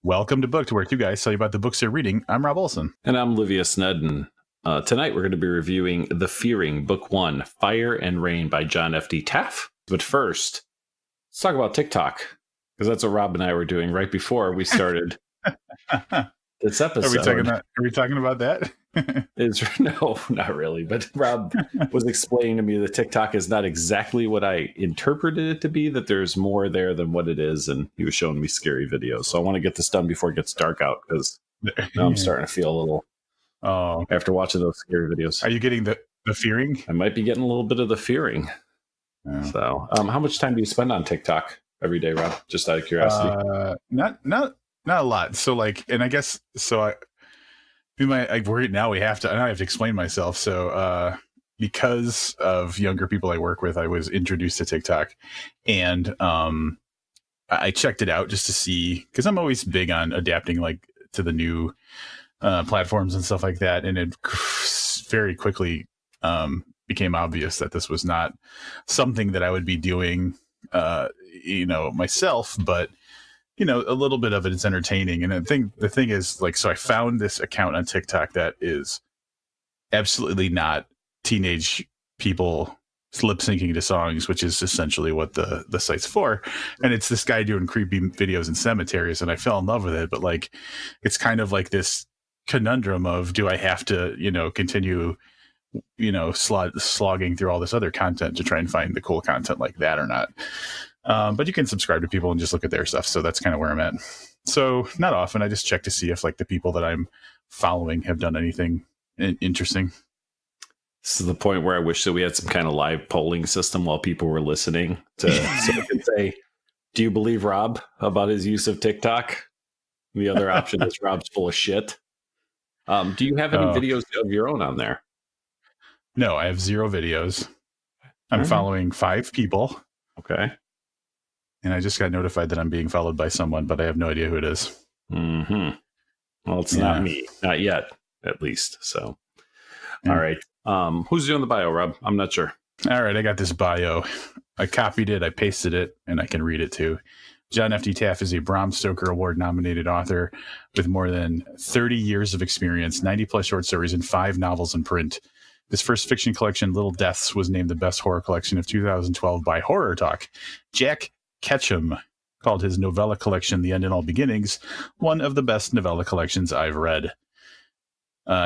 Welcome to Booked, where two guys tell you about the books they're reading. I'm Rob Olson. And I'm Livia Snedden. Tonight we're going to be reviewing The Fearing, Book 1, Fire and Rain by John F.D. Taff. But first, let's talk about TikTok, because that's what Rob and I were doing right before we started this episode. Are we talking about that? No, not really. But Rob was explaining to me that TikTok is not exactly what I interpreted it to be, that there's more there than what it is. And he was showing me scary videos. So I want to get this done before it gets dark out, because now I'm starting to feel a little... Oh, after watching those scary videos. Are you getting the fearing? I might be getting a little bit of the fearing. Oh. So, how much time do you spend on TikTok every day, Rob? Just out of curiosity. Not a lot. So, and I guess I worry now. I have to explain myself. So, because of younger people I work with, I was introduced to TikTok, and I checked it out just to see, because I'm always big on adapting to the new platforms and stuff like that, and it very quickly became obvious that this was not something that I would be doing myself, but a little bit of it is entertaining. And the thing is, so I found this account on TikTok that is absolutely not teenage people lip syncing to songs, which is essentially what the site's for. And it's this guy doing creepy videos in cemeteries, and I fell in love with it. But it's kind of like this conundrum of, do I have to continue slogging through all this other content to try and find the cool content like that or not? But you can subscribe to people and just look at their stuff, so that's kind of where I'm at. So not often. I just check to see if the people that I'm following have done anything interesting. This is the point where I wish that we had some kind of live polling system while people were listening so we could say, do you believe Rob about his use of TikTok? The other option is Rob's full of shit. Do you have any videos of your own on there? No, I have 0 videos. I'm following 5 people. Okay. And I just got notified that I'm being followed by someone, but I have no idea who it is. Mm-hmm. Well, it's not me. Not yet, at least. So, all right. Who's doing the bio, Rob? I'm not sure. All right. I got this bio. I copied it. I pasted it, and I can read it too. John F.D. Taff is a Bram Stoker Award-nominated author with more than 30 years of experience, 90-plus short stories, and 5 novels in print. His first fiction collection, Little Deaths, was named the best horror collection of 2012 by Horror Talk. Jack Ketchum called his novella collection, The End and All Beginnings, one of the best novella collections I've read.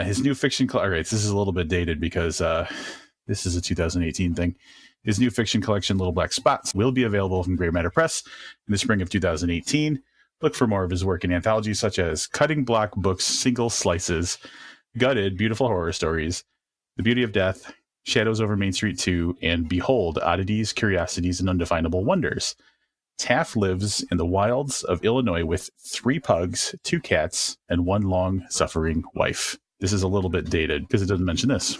His new fiction... All right, this is a little bit dated because this is a 2018 thing. His new fiction collection, Little Black Spots, will be available from Grey Matter Press in the spring of 2018. Look for more of his work in anthologies such as Cutting Block Books, Single Slices, Gutted, Beautiful Horror Stories, The Beauty of Death, Shadows Over Main Street 2, and Behold, Oddities, Curiosities, and Undefinable Wonders. Taff lives in the wilds of Illinois with 3 pugs, 2 cats, and 1 long-suffering wife. This is a little bit dated because it doesn't mention this.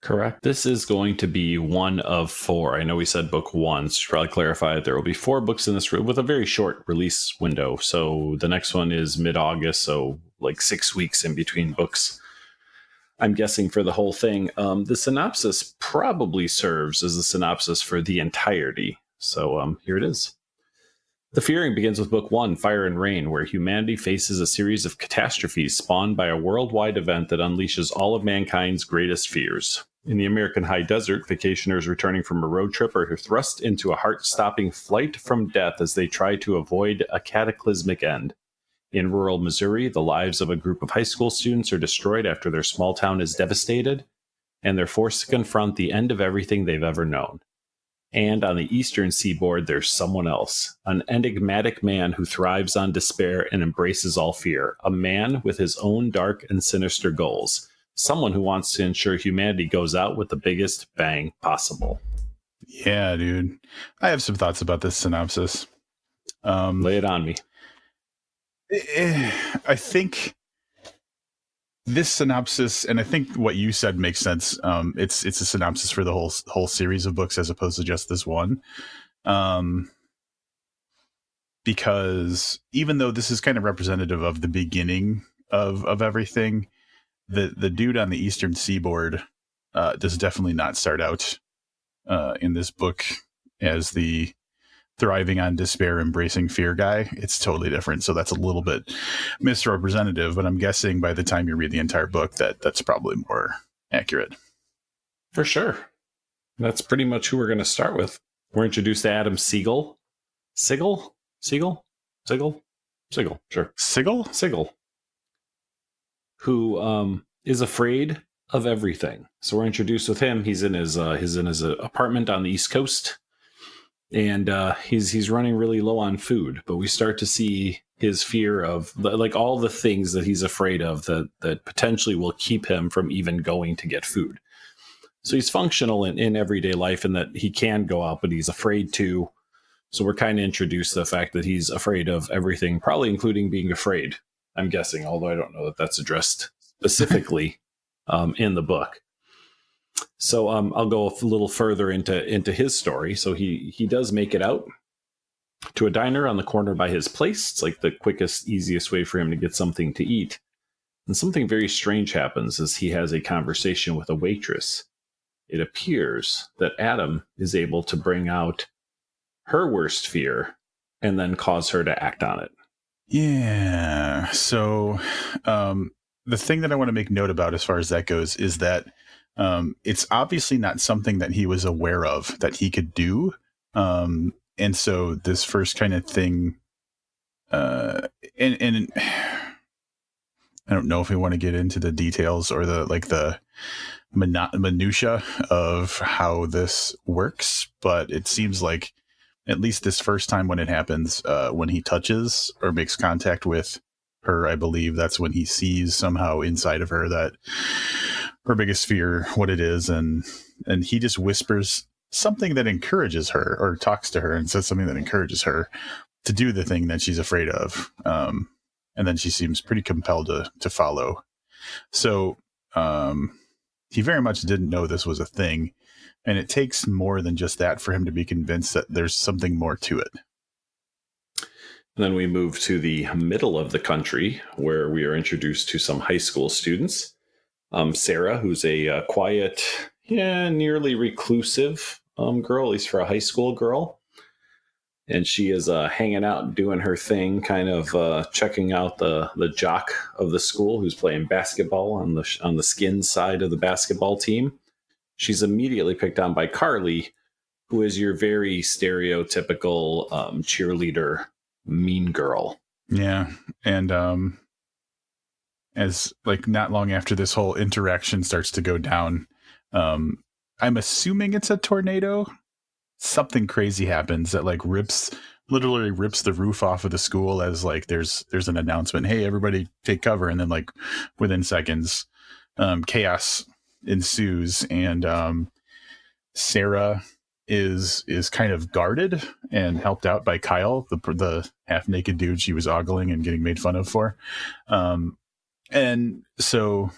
Correct. This is going to be 1 of 4. I know we said book 1, so should probably clarify that there will be 4 books in this with a very short release window. So the next one is mid-August, so 6 weeks in between books, I'm guessing, for the whole thing. The synopsis probably serves as the synopsis for the entirety. So here it is. The Fearing begins with Book 1, Fire and Rain, where humanity faces a series of catastrophes spawned by a worldwide event that unleashes all of mankind's greatest fears. In the American high desert, vacationers returning from a road trip are thrust into a heart-stopping flight from death as they try to avoid a cataclysmic end. In rural Missouri, the lives of a group of high school students are destroyed after their small town is devastated, and they're forced to confront the end of everything they've ever known. And on the eastern seaboard, there's someone else, an enigmatic man who thrives on despair and embraces all fear, a man with his own dark and sinister goals, someone who wants to ensure humanity goes out with the biggest bang possible. Yeah, dude. I have some thoughts about this synopsis. Lay it on me. I think this synopsis, and I think what you said makes sense. It's a synopsis for the whole series of books as opposed to just this one. Because even though this is kind of representative of the beginning of everything, the dude on the eastern seaboard does definitely not start out in this book as the thriving on despair, embracing fear guy. It's totally different. So that's a little bit misrepresentative, but I'm guessing by the time you read the entire book that's probably more accurate. For sure. That's pretty much who we're going to start with. We're introduced to Adam Siegel. Siegel? Sure. Siegel. Who is afraid of everything. So we're introduced with him. He's in his apartment on the East Coast, and he's running really low on food. But we start to see his fear of like all the things that he's afraid of that potentially will keep him from even going to get food. So he's functional in everyday life, and that he can go out, but he's afraid to. So we're kind of introduced to the fact that he's afraid of everything, probably including being afraid, I'm guessing, although I don't know that that's addressed specifically in the book. So I'll go a little further into his story. So he does make it out to a diner on the corner by his place. It's like the quickest, easiest way for him to get something to eat. And something very strange happens as he has a conversation with a waitress. It appears that Adam is able to bring out her worst fear and then cause her to act on it. Yeah. So the thing that I want to make note about as far as that goes is that it's obviously not something that he was aware of that he could do. And so this first kind of thing, and I don't know if we want to get into the details or the minutia of how this works, but it seems like at least this first time when it happens, when he touches or makes contact with her, I believe that's when he sees somehow inside of her that her biggest fear, what it is, and he just whispers something that encourages her, or talks to her and says something that encourages her to do the thing that she's afraid of. And then she seems pretty compelled to follow. So he very much didn't know this was a thing. And it takes more than just that for him to be convinced that there's something more to it. And then we move to the middle of the country, where we are introduced to some high school students. Sarah, who's a quiet, nearly reclusive girl, at least for a high school girl. And she is hanging out, doing her thing, kind of checking out the jock of the school who's playing basketball on the skin side of the basketball team. She's immediately picked on by Carly, who is your very stereotypical cheerleader, mean girl. Yeah. And as like not long after this whole interaction starts to go down, I'm assuming it's a tornado. Something crazy happens that like literally rips the roof off of the school as like there's an announcement, hey, everybody take cover. And then like within seconds, chaos ensues, and Sarah is kind of guarded and helped out by Kyle, the half naked dude she was ogling and getting made fun of for. And so,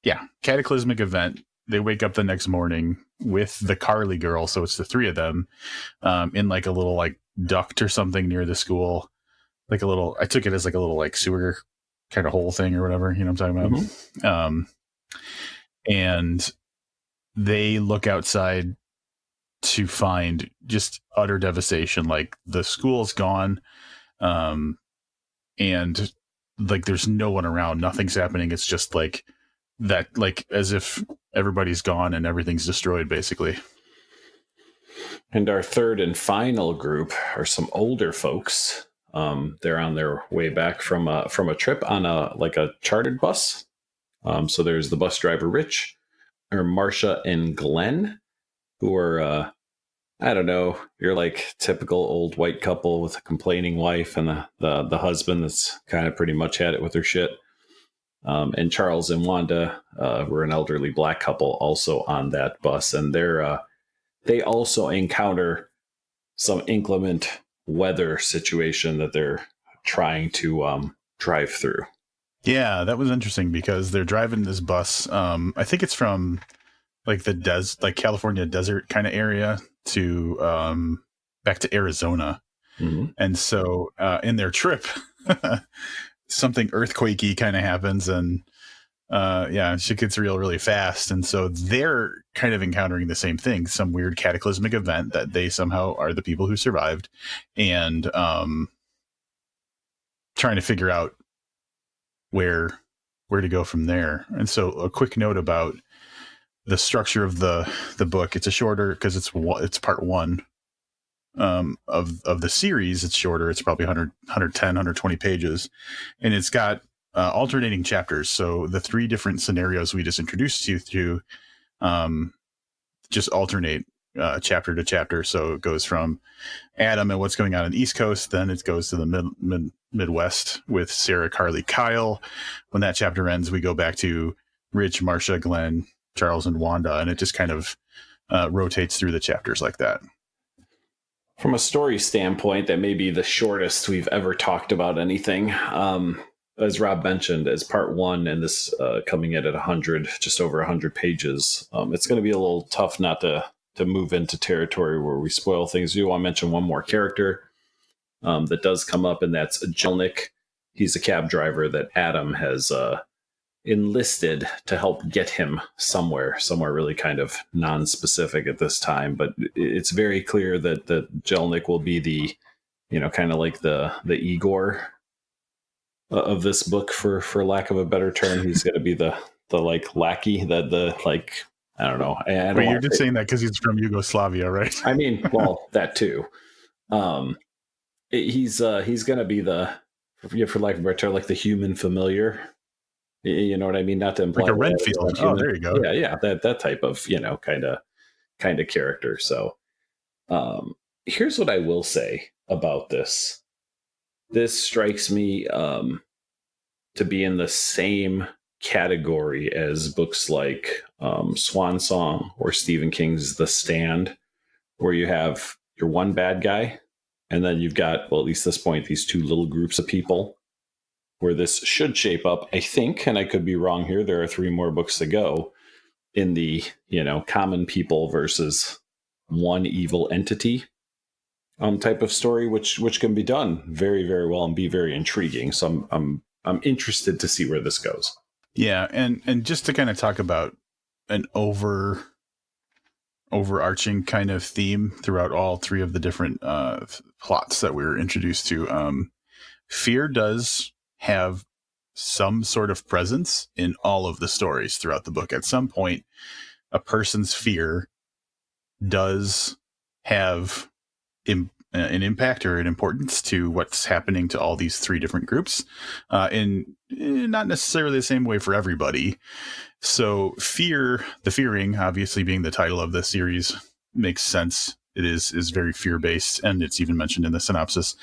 yeah, cataclysmic event. They wake up the next morning with the Carly girl, so it's the three of them, in like a little like duct or something near the school, like a little. I took it as like a little like sewer kind of hole thing or whatever. You know what I'm talking about? Mm-hmm. And they look outside to find just utter devastation. Like the school's gone, and like there's no one around. Nothing's happening. It's just like that, like as if everybody's gone and everything's destroyed, basically. And our third and final group are some older folks. They're on their way back from a trip on a chartered bus. So there's the bus driver, Rich, or Marcia and Glenn, who are, I don't know, you're like typical old white couple with a complaining wife and the husband that's kind of pretty much had it with her shit. And Charles and Wanda were an elderly black couple also on that bus. And they also encounter some inclement weather situation that they're trying to drive through. Yeah, that was interesting because they're driving this bus. I think it's from like the California desert kind of area to back to Arizona. Mm-hmm. And so in their trip, something earthquakey kind of happens, and shit gets real really fast. And so they're kind of encountering the same thing, some weird cataclysmic event that they somehow are the people who survived, and trying to figure out where to go from there. And so a quick note about the structure of the book. It's a shorter, because it's part one of the series. It's shorter. It's probably 110, 120 pages. And it's got alternating chapters. So the three different scenarios we just introduced you to just alternate chapter to chapter. So it goes from Adam and what's going on the East Coast. Then it goes to the Midwest with Sarah, Carly, Kyle. When that chapter ends, we go back to Rich, Marcia, Glenn, Charles, and Wanda. And it just kind of rotates through the chapters like that. From a story standpoint, that may be the shortest we've ever talked about anything. As Rob mentioned, as part one, and this coming in at 100, just over 100 pages, it's going to be a little tough not to move into territory where we spoil things. You want to mention one more character that does come up, and that's Jelnik. He's a cab driver that Adam has enlisted to help get him somewhere really kind of non-specific at this time. But it's very clear that Jelnik will be the, kind of like the Igor of this book, for lack of a better term. He's going to be the like lackey, I don't know. But you're just saying that because he's from Yugoslavia, right? I mean, well, that too. He's going to be the, for lack of a better term, like the human familiar. You know what I mean? Not to imply like a Renfield. Oh, there you go. Yeah, that type of kind of character. So, here's what I will say about this. This strikes me to be in the same category as books like Swan Song or Stephen King's The Stand, where you have your one bad guy, and then you've got, well, at least at this point, these two little groups of people, where this should shape up, I think, and I could be wrong here, there are 3 more books to go, in the, common people versus one evil entity type of story, which can be done very, very well and be very intriguing. So I'm interested to see where this goes. Yeah, and just to kind of talk about an overarching kind of theme throughout all 3 of the different plots that we were introduced to, fear does have some sort of presence in all of the stories throughout the book. At some point, a person's fear does have an impact or an importance to what's happening to all these 3 different groups, in not necessarily the same way for everybody. So the fearing, obviously being the title of the series, makes sense. It is very fear-based, and it's even mentioned in the synopsis.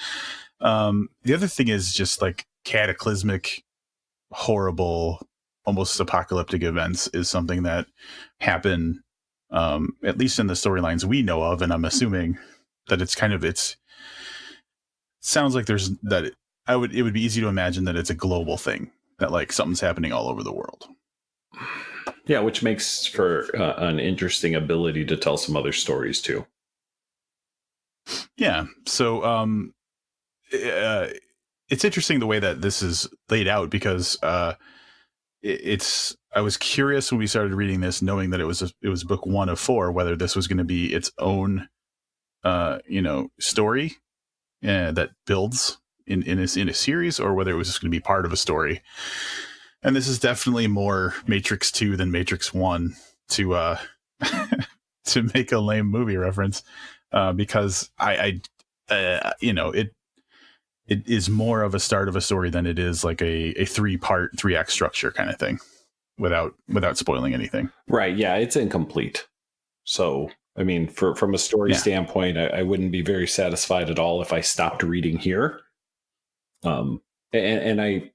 The other thing is just like cataclysmic, horrible, almost apocalyptic events is something that happen, at least in the storylines we know of, and I'm assuming that it sounds like it would be easy to imagine that it's a global thing, that like something's happening all over the world. Yeah, which makes for an interesting ability to tell some other stories too. Yeah. So it's interesting the way that this is laid out, because I was curious when we started reading this, knowing that it was book 1 of 4, whether this was going to be its own story that builds in a series, or whether it was just going to be part of a story. And this is definitely more Matrix 2 than Matrix 1, to to make a lame movie reference, because it is more of a start of a story than it is like a 3-part, 3-act structure kind of thing, without spoiling anything. Right. Yeah, it's incomplete. So, I mean, from a story standpoint, I wouldn't be very satisfied at all if I stopped reading here. And I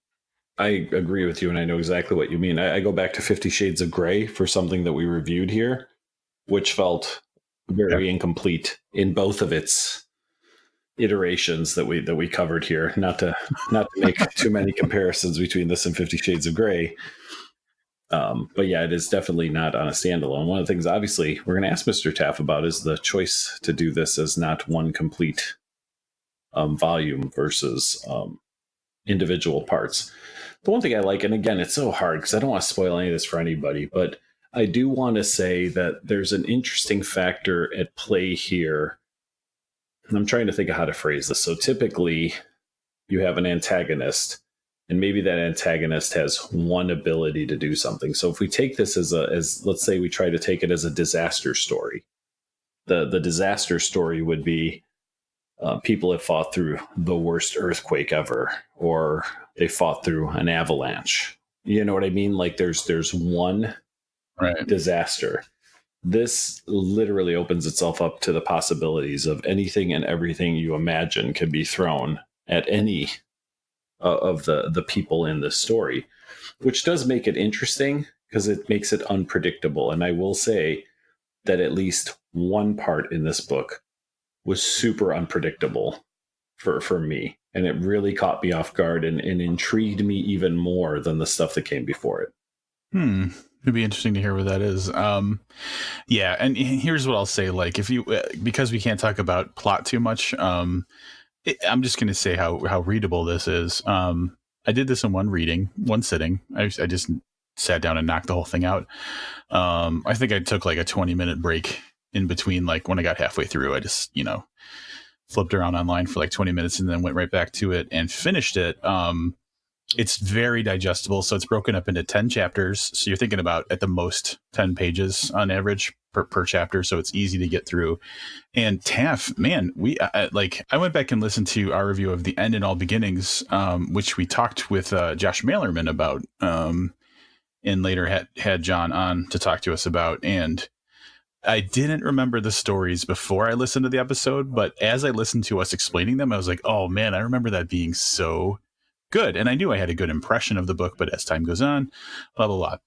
agree with you, and I know exactly what you mean. I go back to 50 Shades of Grey for something that we reviewed here, which felt very incomplete in both of its iterations that we covered here. Not to make too many comparisons between this and 50 Shades of Grey. But yeah, it is definitely not on a standalone. One of the things, obviously, we're going to ask Mr. Taff about is the choice to do this as not one complete volume versus individual parts. The one thing I like, and again, it's so hard because I don't want to spoil any of this for anybody, but I do want to say that there's an interesting factor at play here. And I'm trying to think of how to phrase this. So typically, you have an antagonist, and maybe that antagonist has one ability to do something. So if we take this as let's say we try to take it as a disaster story, the disaster story would be people have fought through the worst earthquake ever, or they fought through an avalanche. You know what I mean? Like there's one disaster. This literally opens itself up to the possibilities of anything and everything you imagine can be thrown at any of the people in this story, which does make it interesting because it makes it unpredictable. And I will say that at least one part in this book was super unpredictable for me. And it really caught me off guard and intrigued me even more than the stuff that came before it. It'd be interesting to hear what that is. Yeah. And here's what I'll say. Like if you, because we can't talk about plot too much, I'm just going to say how readable this is. I did this in one sitting. I just sat down and knocked the whole thing out. I think I took like a 20-minute break in between, like when I got halfway through, I just, flipped around online for like 20 minutes and then went right back to it and finished it. It's very digestible. So it's broken up into 10 chapters. So you're thinking about at the most 10 pages on average per chapter. So it's easy to get through. And Taff, man, I went back and listened to our review of The End and All Beginnings, which we talked with Josh Malerman about, and later had John on to talk to us about. And I didn't remember the stories before I listened to the episode, but as I listened to us explaining them, I was like, oh man, I remember that being so good. And I knew I had a good impression of the book, but as time goes on, blah, blah, blah.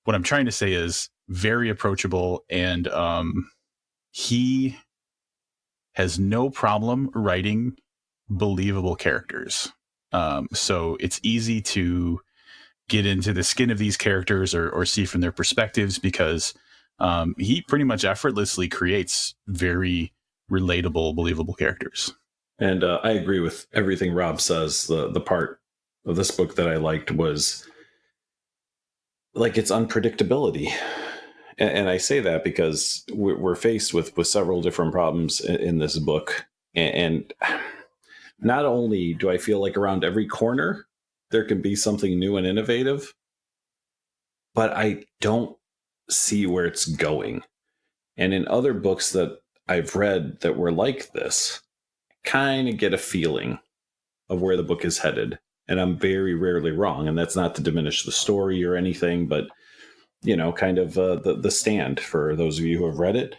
What I'm trying to say is very approachable, and he has no problem writing believable characters. So it's easy to get into the skin of these characters or see from their perspectives, because he pretty much effortlessly creates very relatable, believable characters. And I agree with everything Rob says. The part of this book that I liked was like its unpredictability. And I say that because we're faced with several different problems in this book. And not only do I feel like around every corner there can be something new and innovative, but I don't see where it's going. And in other books that I've read that were like this, I kind of get a feeling of where the book is headed. And I'm very rarely wrong. And that's not to diminish the story or anything, but, kind of the Stand, for those of you who have read it,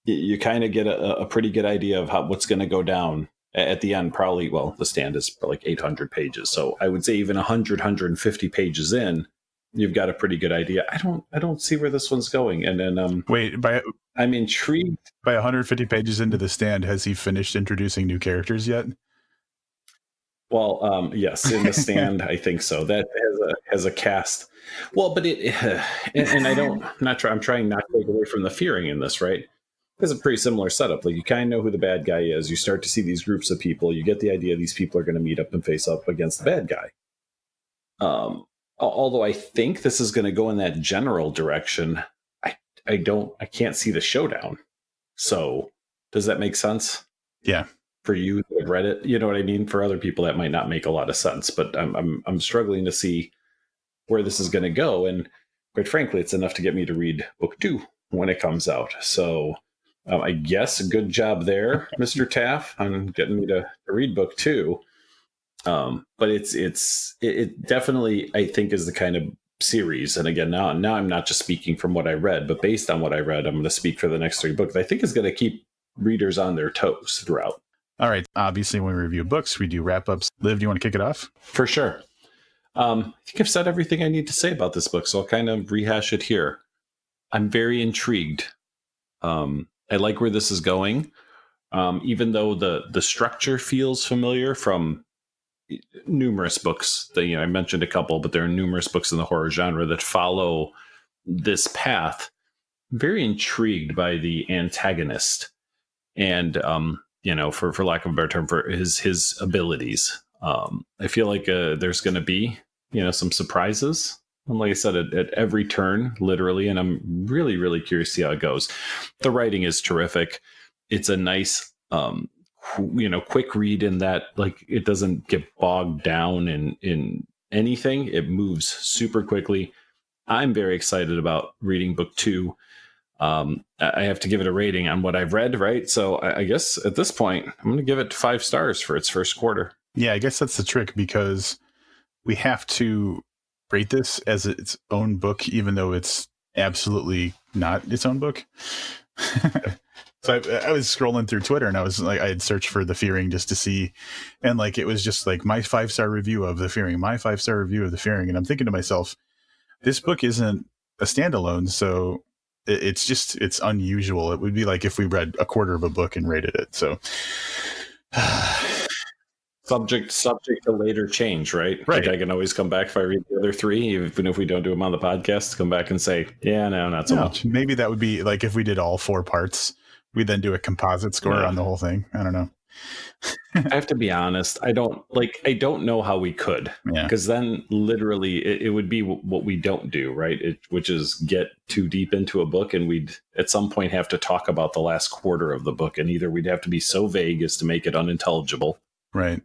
you kind of get a pretty good idea of what's going to go down at the end. Probably, well, the Stand is like 800 pages. So I would say even 150 pages in, you've got a pretty good idea. I don't see where this one's going. And then I'm intrigued. By 150 pages into the Stand, has he finished introducing new characters yet? Well, yes, in the Stand, I think so. That has a cast. Well, but I'm trying not to take away from the fearing in this, right? It's a pretty similar setup. Like, you kind of know who the bad guy is. You start to see these groups of people. You get the idea these people are going to meet up and face up against the bad guy. Although I think this is going to go in that general direction, I can't see the showdown. So does that make sense? Yeah. For you that have read it, you know what I mean? For other people, that might not make a lot of sense, but I'm struggling to see where this is going to go. And quite frankly, it's enough to get me to read book 2 when it comes out. So I guess a good job there, Mr. Taff, on getting me to read book 2. But it definitely, I think, is the kind of series. And again, now I'm not just speaking from what I read, but based on what I read, I'm going to speak for the next 3 books. I think is going to keep readers on their toes throughout. All right. Obviously, when we review books, we do wrap-ups. Liv, do you want to kick it off? For sure. I think I've said everything I need to say about this book, so I'll kind of rehash it here. I'm very intrigued. I like where this is going, even though the structure feels familiar from numerous books. I mentioned a couple, but there are numerous books in the horror genre that follow this path. I'm very intrigued by the antagonist and for lack of a better term, for his abilities. I feel like there's going to be some surprises. And like I said, at every turn, literally, and I'm really, really curious to see how it goes. The writing is terrific. It's a nice, quick read in that, like, it doesn't get bogged down in anything. It moves super quickly. I'm very excited about reading book 2. I have to give it a rating on what I've read, right? So I guess at this point, I'm going to give it 5 stars for its first quarter. Yeah, I guess that's the trick, because we have to rate this as its own book, even though it's absolutely not its own book. So I was scrolling through Twitter, and I was like, I had searched for The Fearing just to see, and like it was just like my 5-star review of The Fearing, my 5-star review of The Fearing, and I'm thinking to myself, this book isn't a standalone, so it's unusual. It would be like if we read a quarter of a book and rated it. So subject to later change, right? Right. Like I can always come back if I read the other 3, even if we don't do them on the podcast, come back and say, yeah, no, not so much. Maybe that would be like if we did all 4 parts, we then do a composite score on the whole thing. I don't know. I have to be honest. I don't know how we could, because then literally it would be what we don't do, right? Which is get too deep into a book, and we'd at some point have to talk about the last quarter of the book, and either we'd have to be so vague as to make it unintelligible, right,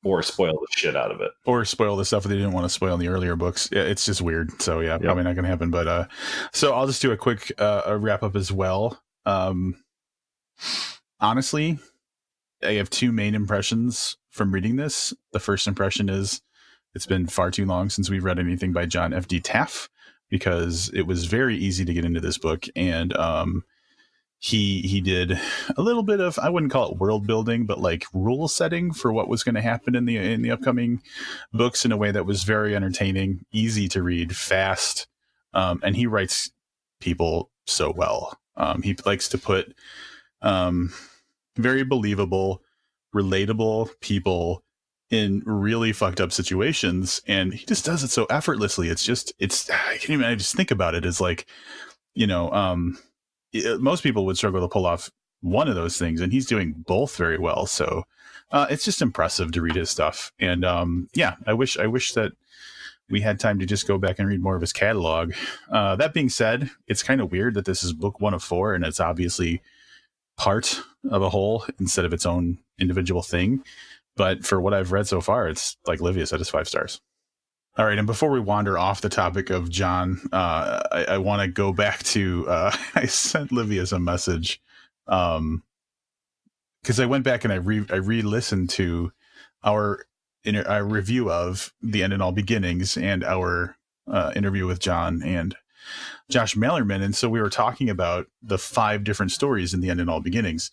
or spoil the shit out of it, or spoil the stuff that they didn't want to spoil in the earlier books. It's just weird. So yeah, probably not going to happen. But so I'll just do a quick wrap up as well. Honestly, I have 2 main impressions from reading this. The first impression is it's been far too long since we've read anything by John F.D. Taff, because it was very easy to get into this book. And he did a little bit of, I wouldn't call it world building, but like rule setting for what was going to happen in the upcoming books in a way that was very entertaining, easy to read, fast. And he writes people so well. He likes to put very believable, relatable people in really fucked up situations, and he just does it so effortlessly. I can't even, I just think about it as like, most people would struggle to pull off one of those things, and he's doing both very well. So it's just impressive to read his stuff. And I wish that we had time to just go back and read more of his catalog. That being said, it's kind of weird that this is book 1 of 4, and it's obviously part of a whole instead of its own individual thing. But for what I've read so far, it's like Livia said, it's 5 stars. All right. And before we wander off the topic of John, I want to go back to, I sent Livia some message because I went back and I re-listened to our review of The End and All Beginnings and our interview with John and Josh Malerman. And so we were talking about the 5 different stories in The End and All Beginnings.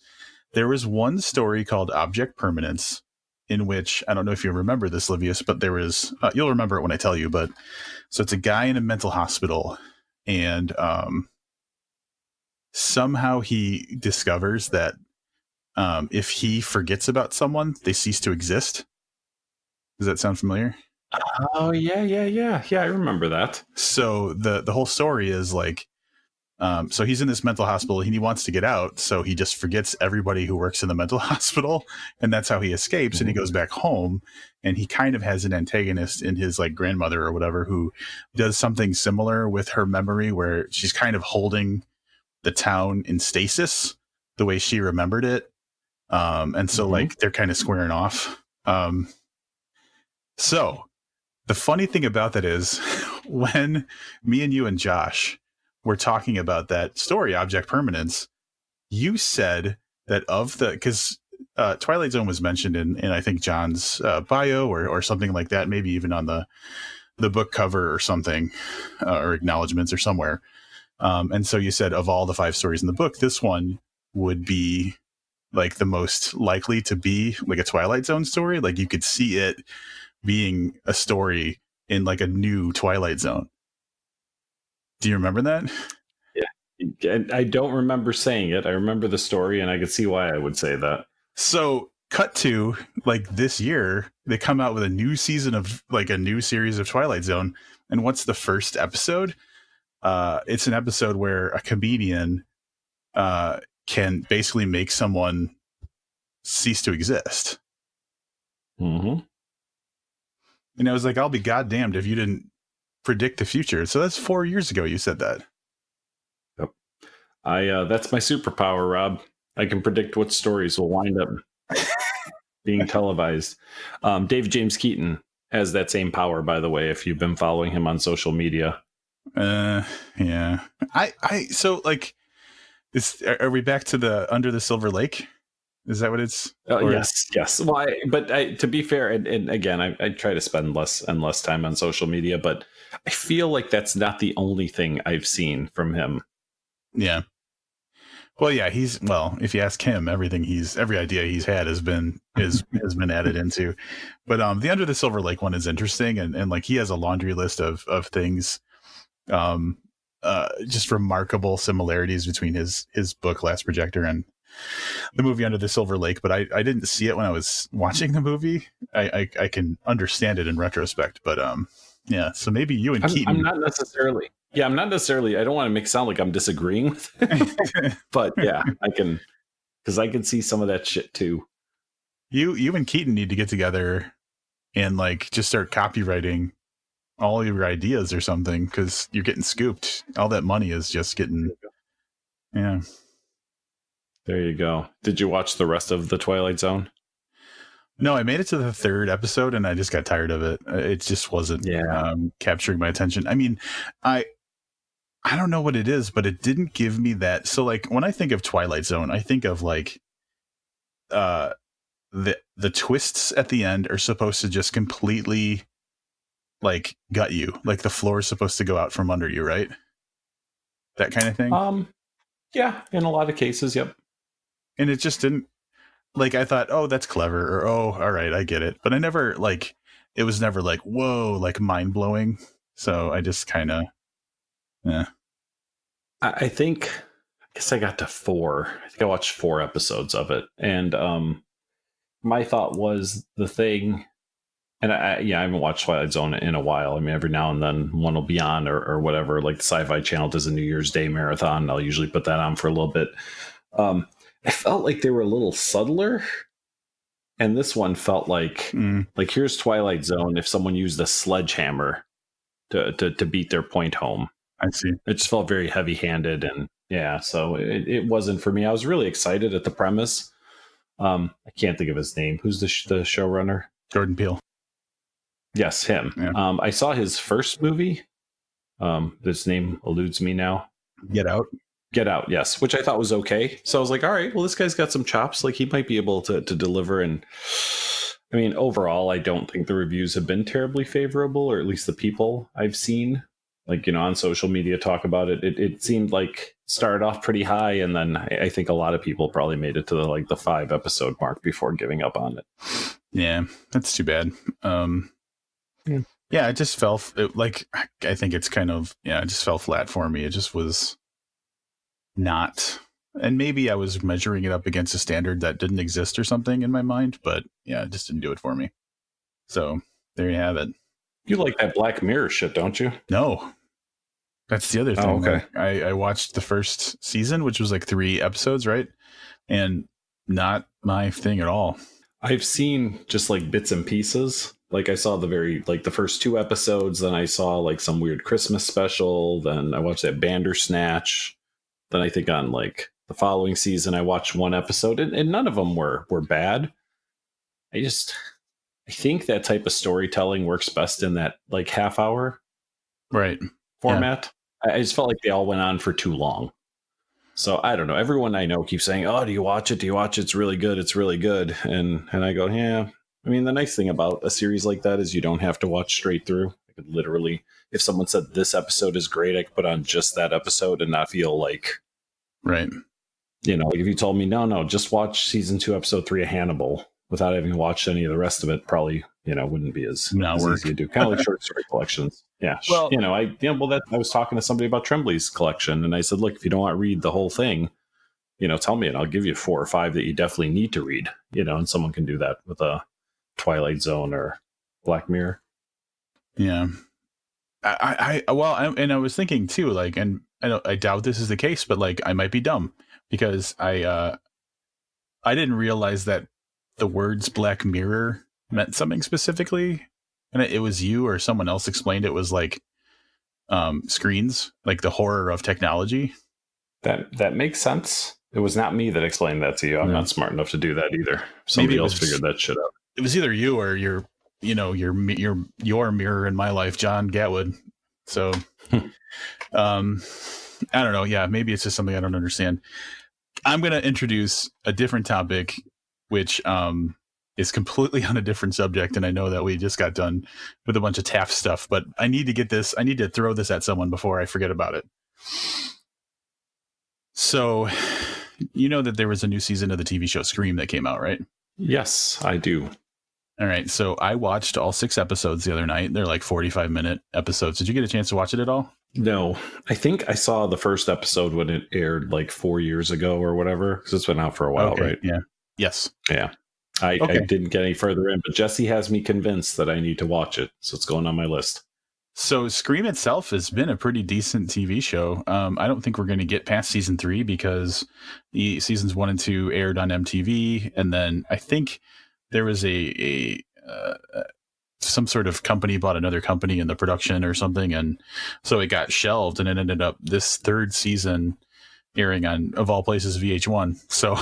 There was one story called Object Permanence, in which, I don't know if you remember this, Livius, but there was, you'll remember it when I tell you, but so it's a guy in a mental hospital, and somehow he discovers that if he forgets about someone, they cease to exist. Does that sound familiar? Oh, yeah. I remember that. So the whole story is like, so he's in this mental hospital and he wants to get out. So he just forgets everybody who works in the mental hospital. And that's how he escapes. And he goes back home, and he kind of has an antagonist in his like grandmother or whatever, who does something similar with her memory, where she's kind of holding the town in stasis the way she remembered it. And so like they're kind of squaring off. So the funny thing about that is when me and you and Josh were talking about that story, Object Permanence, you said that because Twilight Zone was mentioned in I think John's bio or something like that, maybe even on the book cover or something, or acknowledgments or somewhere. And so you said of all the 5 stories in the book, this one would be like the most likely to be like a Twilight Zone story. Like you could see it being a story in like a new Twilight Zone. Do you remember that? Yeah. I don't remember saying it. I remember the story, and I could see why I would say that. So cut to like this year, they come out with a new season of like a new series of Twilight Zone. And what's the first episode? It's an episode where a comedian can basically make someone cease to exist. Mm-hmm. And I was like, I'll be goddamned if you didn't predict the future. So that's 4 years ago you said that. Yep. That's my superpower, Rob. I can predict what stories will wind up being televised. David James Keaton has that same power, by the way, if you've been following him on social media. Yeah. So like, are we back to the Under the Silver Lake? Is that what it's? Yes. Well, to be fair, and again, I try to spend less and less time on social media, but I feel like that's not the only thing I've seen from him. Yeah. Well, yeah, if you ask him, every idea he's had has been added into. But the Under the Silver Lake one is interesting, and like he has a laundry list of things, just remarkable similarities between his book Last Projector and the movie Under the Silver Lake. But I didn't see it when I was watching the movie. I can understand it in retrospect, but yeah. So maybe you and Keaton. I'm not necessarily. Yeah, I'm not necessarily. I don't want to make it sound like I'm disagreeing with it, but yeah, because I can see some of that shit too. You and Keaton need to get together and like just start copywriting all your ideas or something, because you're getting scooped. All that money is just getting. Yeah. There you go. Did you watch the rest of the Twilight Zone? No, I made it to the 3rd episode and I just got tired of it. It just wasn't capturing my attention. I mean, I don't know what it is, but it didn't give me that. So like when I think of Twilight Zone, I think of like the twists at the end are supposed to just completely like gut you. Like the floor is supposed to go out from under you, right? That kind of thing. Yeah, in a lot of cases, yep. And it just didn't. Like I thought, oh, that's clever, or oh, all right, I get it. But I never like it was never like, whoa, like mind blowing. So I just kind of, yeah. I guess I got to 4. I think I watched 4 episodes of it, and my thought was the thing. And I haven't watched Twilight Zone in a while. I mean, every now and then one will be on or whatever. Like the Sci-Fi Channel does a New Year's Day marathon. I'll usually put that on for a little bit. I felt like they were a little subtler, and this one felt like here's Twilight Zone if someone used a sledgehammer to beat their point home. I see. It just felt very heavy-handed, and yeah, so it wasn't for me. I was really excited at the premise. I can't think of his name. Who's the showrunner? Jordan Peele. Yes, him. Yeah. I saw his first movie. This name eludes me now. Get Out, yes, which I thought was okay. So I was like, all right, well, this guy's got some chops. Like he might be able to deliver. And I mean, overall, I don't think the reviews have been terribly favorable, or at least the people I've seen, like, on social media talk about it. It seemed like started off pretty high, and then I think a lot of people probably made it to the 5 episode mark before giving up on it. Yeah, that's too bad. Yeah, it just fell I think it's kind of, it just fell flat for me. It just was not, and maybe I was measuring it up against a standard that didn't exist or something in my mind, but yeah, it just didn't do it for me. So there you have it. You like that Black Mirror shit, don't you? No, that's the other thing. Oh, okay. I watched the first season, which was like 3 episodes, right? And not my thing at all. I've seen just like bits and pieces. Like I saw the first 2 episodes, then I saw like some weird Christmas special, then I watched that Bandersnatch. Then I think on like the following season, I watched 1 episode, and none of them were bad. I think that type of storytelling works best in that like half hour format. Yeah. I just felt like they all went on for too long. So I don't know. Everyone I know keeps saying, "Oh, do you watch it? Do you watch it? It's really good. It's really good." And I go, "Yeah." I mean, the nice thing about a series like that is you don't have to watch straight through. I could literally, if someone said this episode is great, I could put on just that episode and not feel like, right. Like if you told me, no, just watch season 2, episode 3 of Hannibal without having watched any of the rest of it, probably, wouldn't be as easy to do. Kind of like short story collections. Yeah. Well, I was talking to somebody about Tremblay's collection, and I said, look, if you don't want to read the whole thing, tell me, and I'll give you 4 or 5 that you definitely need to read, and someone can do that with a Twilight Zone or Black Mirror. Yeah. I was thinking too, like, and I doubt this is the case, but like I might be dumb because I didn't realize that the words Black Mirror meant something specifically and it was you or someone else explained it was like screens, like the horror of technology. That makes sense. It was not me that explained that to you. I'm not smart enough to do that either. Somebody else figured that shit out. It was either you or your mirror in my life, John Gatwood. So, I don't know. Yeah, maybe it's just something I don't understand. I'm going to introduce a different topic, which is completely on a different subject. And I know that we just got done with a bunch of Taff stuff, but I need to get this. I need to throw this at someone before I forget about it. So, you know that there was a new season of the TV show Scream that came out, right? Yes, I do. All right. So I watched all 6 episodes the other night. They're like 45-minute episodes. Did you get a chance to watch it at all? No, I think I saw the first episode when it aired like 4 years ago or whatever, because it's been out for a while, okay, right? Yeah. Yes. Yeah. I didn't get any further in, but Jesse has me convinced that I need to watch it. So it's going on my list. So Scream itself has been a pretty decent TV show. I don't think we're going to get past season 3 because the seasons 1 and 2 aired on MTV. And then I think there was some sort of company bought another company in the production or something. And so it got shelved, and it ended up this 3rd season airing on, of all places, VH1. So,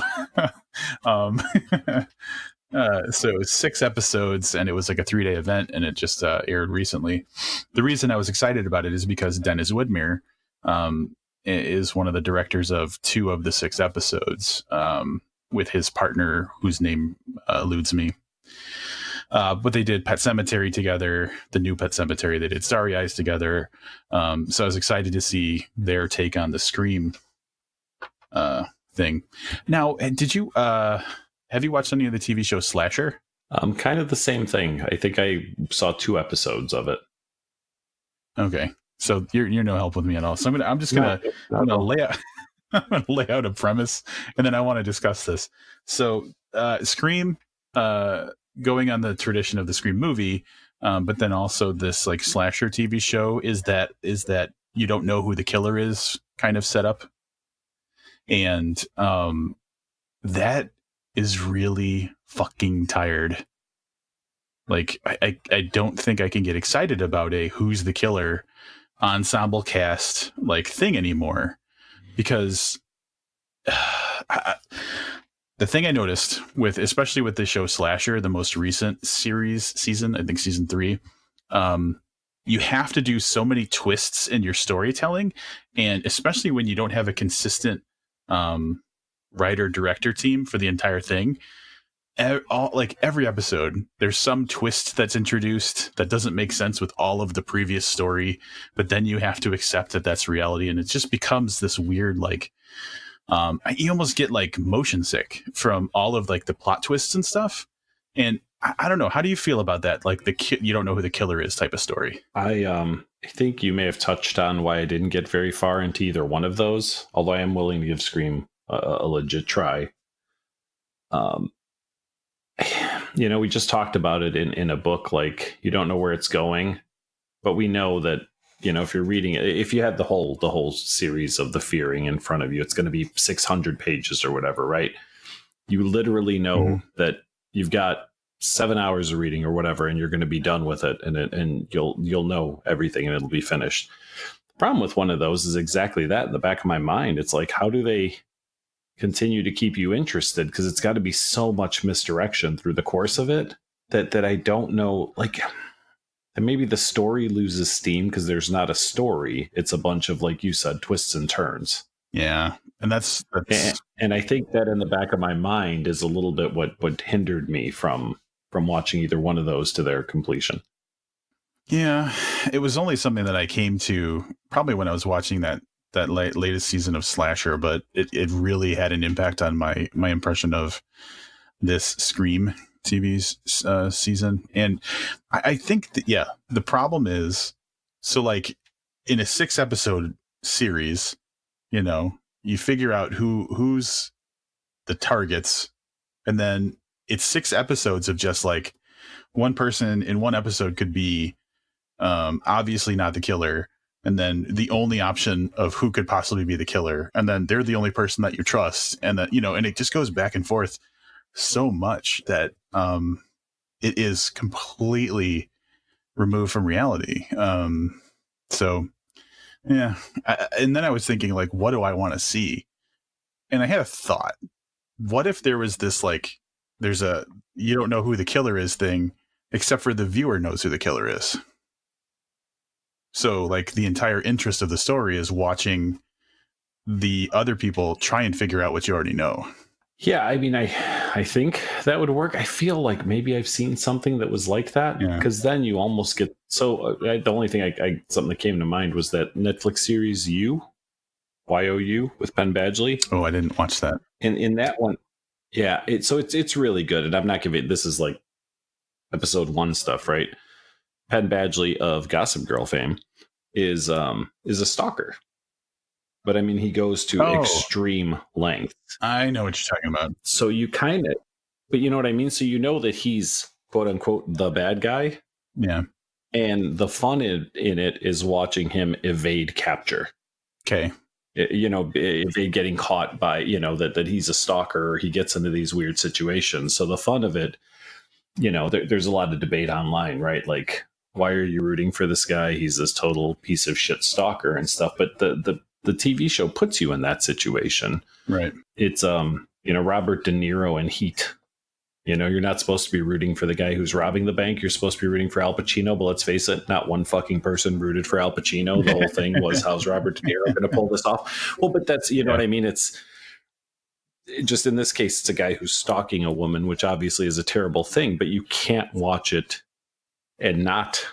so 6 episodes, and it was like a 3-day event, and it just aired recently. The reason I was excited about it is because Dennis Widmer is one of the directors of 2 of the 6 episodes, with his partner, whose name eludes me. But they did Pet Sematary together, the new Pet Sematary. They did Starry Eyes together. So I was excited to see their take on the Scream thing. Now, did you have you watched any of the TV show Slasher? Kind of the same thing. I think I saw 2 episodes of it. Okay, so you're no help with me at all. So I'm just gonna lay out. I'm gonna lay out a premise, and then I want to discuss this. So, Scream, going on the tradition of the Scream movie, but then also this like slasher TV show is that you don't know who the killer is kind of set up, and that is really fucking tired. Like I don't think I can get excited about a who's the killer ensemble cast like thing anymore, because the thing I noticed with, especially with the show Slasher, the most recent season, I think season 3, you have to do so many twists in your storytelling, and especially when you don't have a consistent writer director team for the entire thing. Like every episode, there's some twist that's introduced that doesn't make sense with all of the previous story, but then you have to accept that that's reality, and it just becomes this weird like. You almost get like motion sick from all of like the plot twists and stuff. And I don't know. How do you feel about that? Like you don't know who the killer is type of story. I think you may have touched on why I didn't get very far into either one of those, although I am willing to give Scream a legit try. We just talked about it in a book, like you don't know where it's going, but we know that, if you're reading it, if you had the whole series of The Fearing in front of you, it's going to be 600 pages or whatever, right? You literally know that you've got 7 hours of reading or whatever, and you're going to be done with it, and you'll know everything, and it'll be finished. The problem with one of those is exactly that. In the back of my mind, it's like, how do they continue to keep you interested? Because it's got to be so much misdirection through the course of it that I don't know, like. And maybe the story loses steam because there's not a story. It's a bunch of, like you said, twists and turns. Yeah. And that's and I think that in the back of my mind is a little bit what hindered me from watching either one of those to their completion. Yeah. It was only something that I came to probably when I was watching that latest season of Slasher, but it really had an impact on my impression of this Scream TV's season. And I think that, the problem is, so like in a 6 episode series, you figure out who's the targets, and then it's 6 episodes of just like one person in one episode could be obviously not the killer, and then the only option of who could possibly be the killer, and then they're the only person that you trust, and that and it just goes back and forth so much that it is completely removed from reality. So yeah. And then I was thinking, like, what do I want to see? And I had a thought. What if there was this, like, there's a, you don't know who the killer is thing, except for the viewer knows who the killer is. So, like, the entire interest of the story is watching the other people try and figure out what you already know. Yeah, I mean, I think that would work. I feel like maybe I've seen something that was like that, because then you almost get the only thing something that came to mind was that Netflix series YOU with Penn Badgley. Oh, I didn't watch that. And in that one, yeah, it's really good. And I'm not giving, this is like episode 1 stuff, right? Penn Badgley of Gossip Girl fame is a stalker. But I mean, he goes to extreme lengths. I know what you're talking about. So you kind of, but you know what I mean? So you know that he's quote unquote the bad guy. Yeah. And the fun in it is watching him evade capture. Okay. Evade getting caught by, that he's a stalker, or he gets into these weird situations. So the fun of it, there's a lot of debate online, right? Like, why are you rooting for this guy? He's this total piece of shit stalker and stuff. But the TV show puts you in that situation. Right. It's, Robert De Niro in Heat. You're not supposed to be rooting for the guy who's robbing the bank. You're supposed to be rooting for Al Pacino. But let's face it, not one fucking person rooted for Al Pacino. The whole thing was, how's Robert De Niro going to pull this off? Well, but that's, know what I mean? It's just, in this case, it's a guy who's stalking a woman, which obviously is a terrible thing. But you can't watch it and not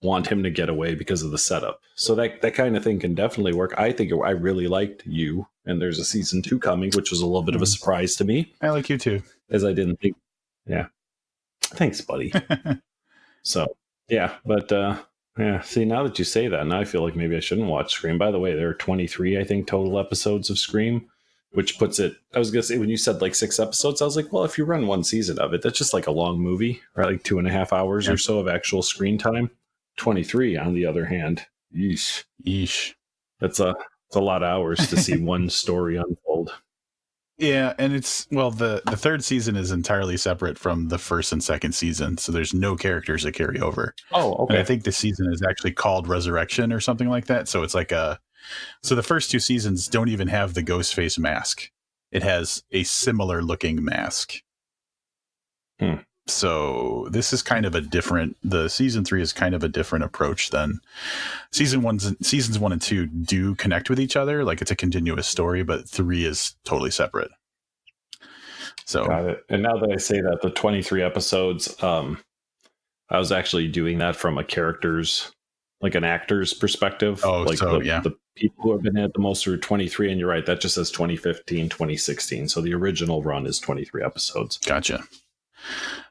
want him to get away because of the setup. So that kind of thing can definitely work. I think I really liked You, and there's a season 2 coming, which was a little bit of a surprise to me. I like You too, as I didn't think. Yeah, thanks, buddy. So yeah, but yeah. See, now that you say that, now I feel like maybe I shouldn't watch Scream. By the way, there are 23, I think, total episodes of Scream, which puts it. I was gonna say, when you said like 6 episodes, I was like, well, if you run one season of it, that's just like a long movie, right? Like 2.5 hours or so of actual screen time. 23, on the other hand, yeesh. That's a lot of hours to see one story unfold. Yeah, and it's, well, the third season is entirely separate from the first and second season, so there's no characters that carry over. Oh, okay. And I think this season is actually called Resurrection or something like that. So it's like so the first 2 seasons don't even have the ghost face mask. It has a similar looking mask. So this is kind of a different, the season 3 is kind of a different approach than seasons 1 and 2 do connect with each other. Like, it's a continuous story, but 3 is totally separate. So got it. And now that I say that, the 23 episodes, I was actually doing that from a character's, like an actor's perspective. Oh, like so the people who have been at the most are 23, and you're right, that just says 2015, 2016. So the original run is 23 episodes. Gotcha.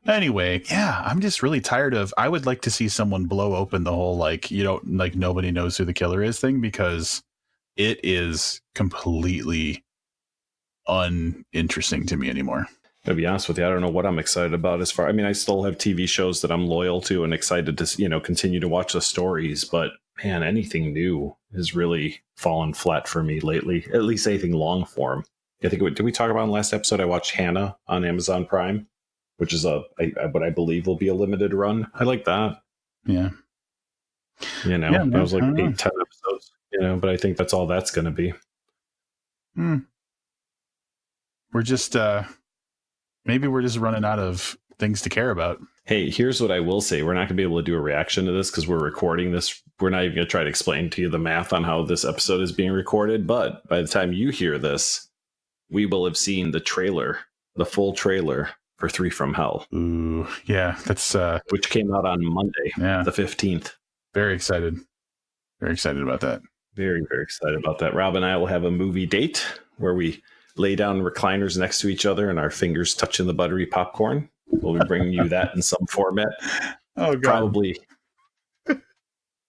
Anyway, yeah, I'm just really tired of, I would like to see someone blow open the whole, like, nobody knows who the killer is thing, because it is completely uninteresting to me anymore. To be honest with you, I don't know what I'm excited about I mean, I still have TV shows that I'm loyal to and excited to, continue to watch the stories, but man, anything new has really fallen flat for me lately, at least anything long form. I think, did we talk about in the last episode? I watched Hannah on Amazon Prime, which is what I believe will be a limited run. I like that. Yeah. That was like 8-10 episodes, but I think that's all that's going to be. We're just, maybe we're just running out of things to care about. Hey, here's what I will say. We're not going to be able to do a reaction to this because we're recording this. We're not even going to try to explain to you the math on how this episode is being recorded. But by the time you hear this, we will have seen the trailer, the full trailer for 3 from Hell. Ooh, yeah, that's which came out on Monday, the 15th. Very excited. Very excited about that. Very, very excited about that. Rob and I will have a movie date where we lay down recliners next to each other and our fingers touching the buttery popcorn. We'll be bringing you that in some format. Oh, God.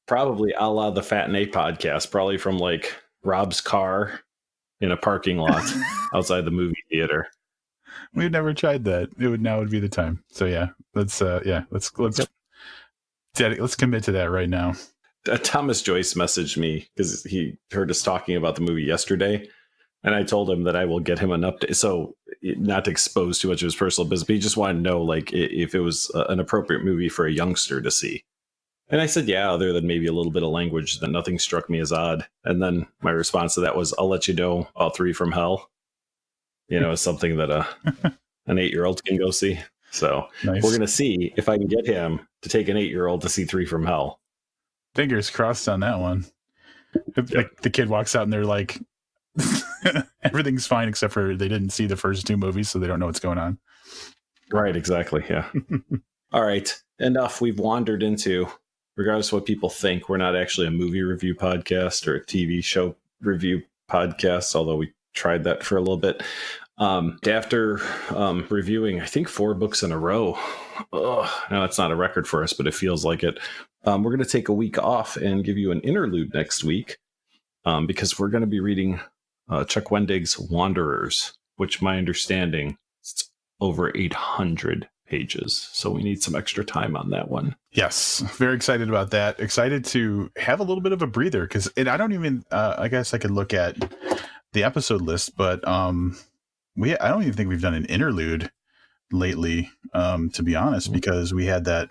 Probably a la the Fat and A podcast, probably from like Rob's car in a parking lot outside the movie theater. We've never tried that. Now would be the time. So yeah, let's commit to that right now. Thomas Joyce messaged me because he heard us talking about the movie yesterday, and I told him that I will get him an update. So not to expose too much of his personal business, but he just wanted to know like if it was an appropriate movie for a youngster to see. And I said, yeah, other than maybe a little bit of language, that nothing struck me as odd. And then my response to that was, I'll let you know all 3 from hell. Is something that an 8-year-old can go see. So Nice. we're going to see if I can get him to take an 8-year-old to see 3 from hell. Fingers crossed on that one. Yep. The kid walks out and they're like, everything's fine except for they didn't see the first 2 movies, so they don't know what's going on. Right, exactly. Yeah. All right. Enough. We've wandered into, regardless of what people think, we're not actually a movie review podcast or a TV show review podcast, although we tried that for a little bit. After reviewing, I think 4 books in a row. No, it's not a record for us, but it feels like it. We're going to take a week off and give you an interlude next week because we're going to be reading Chuck Wendig's Wanderers, which my understanding is over 800 pages. So we need some extra time on that one. Yes. Very excited about that. Excited to have a little bit of a breather because I don't even, I guess I could look at the episode list, but I don't even think we've done an interlude lately, to be honest, because we had that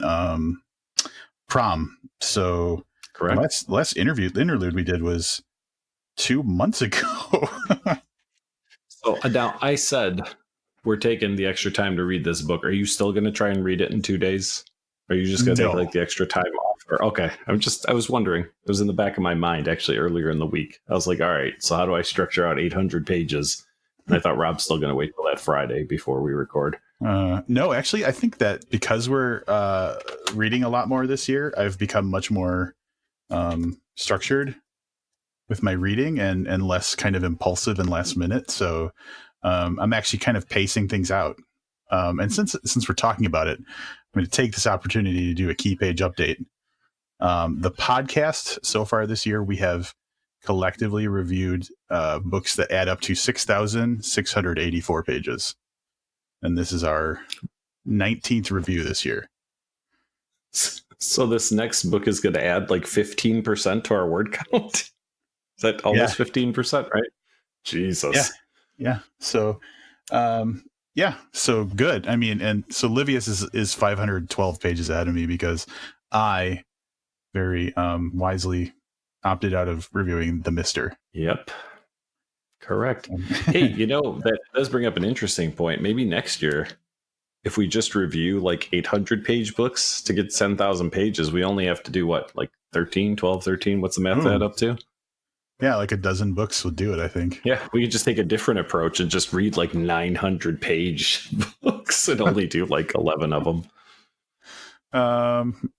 prom. So correct. Last interlude we did was 2 months ago. So now I said we're taking the extra time to read this book. Are you still going to try and read it in 2 days? Are you just going to take like the extra time off? Okay. I was wondering. It was in the back of my mind actually earlier in the week. I was like, all right, so how do I structure out 800 pages? And I thought Rob's still going to wait till that Friday before we record. No, actually, I think that because we're reading a lot more this year, I've become much more structured with my reading and less kind of impulsive and last minute. So I'm actually kind of pacing things out. And since we're talking about it, I'm going to take this opportunity to do a key page update. The podcast so far this year, we have collectively reviewed books that add up to 6,684 pages. And this is our 19th review this year. So this next book is going to add like 15% to our word count. Is that almost 15%, right? Jesus. Yeah. So, so good. I mean, and so Livius is 512 pages ahead of me because I very wisely opted out of reviewing The Mister. Yep. Correct. Hey, that does bring up an interesting point. Maybe next year, if we just review like 800-page books to get 10,000 pages, we only have to do what, like 13, 12, 13? What's the math add up to? Yeah, like a dozen books would do it, I think. Yeah, we could just take a different approach and just read like 900-page books and only do like 11 of them.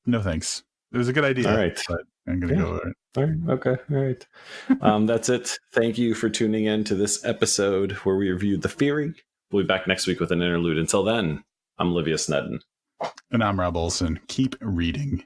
No, thanks. It was a good idea. All right. But I'm going to go with it. All right. Okay. All right. That's it. Thank you for tuning in to this episode where we reviewed The Fury. We'll be back next week with an interlude. Until then, I'm Olivia Snedden. And I'm Rob Olson. Keep reading.